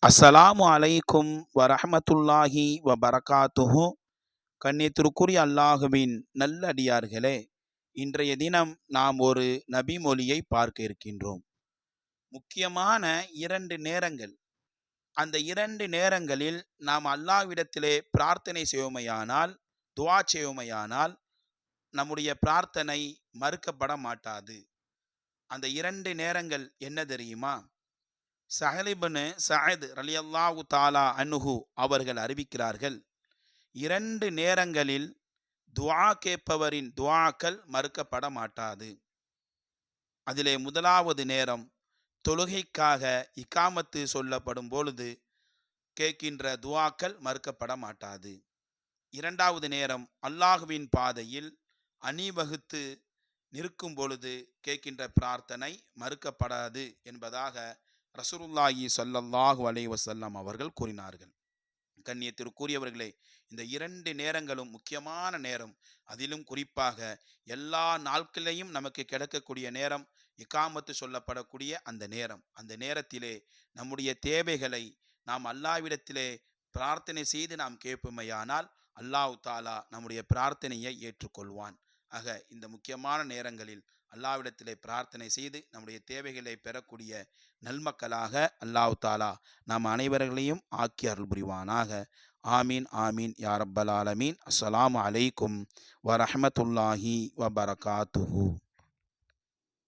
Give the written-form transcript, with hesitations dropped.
அஸ்ஸலாமு அலைக்கும் வரஹ்மத்துல்லாஹி வபரகாத்துஹு. கண்ணியத்திற்குரிய அல்லாஹுவின் நல்லடியார்களே, இன்றைய தினம் நாம் ஒரு நபி மொழியை பார்க்க இருக்கின்றோம். முக்கியமான 2 நேரங்கள். அந்த 2 நேரங்களில் நாம் அல்லாஹ்விடத்திலே பிரார்த்தனை செய்வோமையானால், துஆ செய்வோமையானால், நம்முடைய பிரார்த்தனை மறுக்கப்பட மாட்டாது. அந்த 2 நேரங்கள் என்ன தெரியுமா? ஸஹல் இப்னு ஸஅத் ரலியல்லாஹு தஆலா அன்ஹு அவர்கள் அறிவிக்கிறார்கள், 2 நேரங்களில் துஆ கேட்பவரின் துஆக்கள் மறுக்கப்பட மாட்டாது. அதிலே முதலாவது நேரம் தொழுகைக்காக இகாமத்து சொல்லப்படும் பொழுது கேட்கின்ற துஆக்கள் மறுக்கப்பட மாட்டாது. 2வது நேரம் அல்லாஹ்வின் பாதையில் அணிவகுத்து நிற்கும் பொழுது கேட்கின்ற பிரார்த்தனை மறுக்கப்படாது என்பதாக ரசூலுல்லாஹி ஸல்லல்லாஹு அலைஹி வஸல்லம் அவர்கள் கூறினார்கள். கண்ணியத்திற்குரியவர்களே, இந்த 2 நேரங்களும் முக்கியமான நேரம். அதிலும் குறிப்பாக எல்லா நாட்களிலையும் நமக்கு கிடைக்கக்கூடிய நேரம் இகாமத்து சொல்லப்படக்கூடிய அந்த நேரம். அந்த நேரத்திலே நம்முடைய தேவைகளை நாம் அல்லாஹ்விடத்திலே பிரார்த்தனை செய்து நாம் கேட்போமையானால் அல்லாஹ் தாலா நம்முடைய பிரார்த்தனையை ஏற்றுக்கொள்வான். ஆக இந்த முக்கியமான நேரங்களில் அல்லாஹ்விடத்திலே பிரார்த்தனை செய்து நம்முடைய தேவைகளை பெறக்கூடிய நல்மக்களாக அல்லாஹ் தாலா நாம் அனைவர்களையும் ஆக்கி அருள் புரிவானாக. ஆமீன் ஆமீன் யா ரப்பல் ஆலமீன். அஸ்ஸலாமு அலைக்கும் வரஹ்மத்துல்லாஹி வபரகாத்துஹு.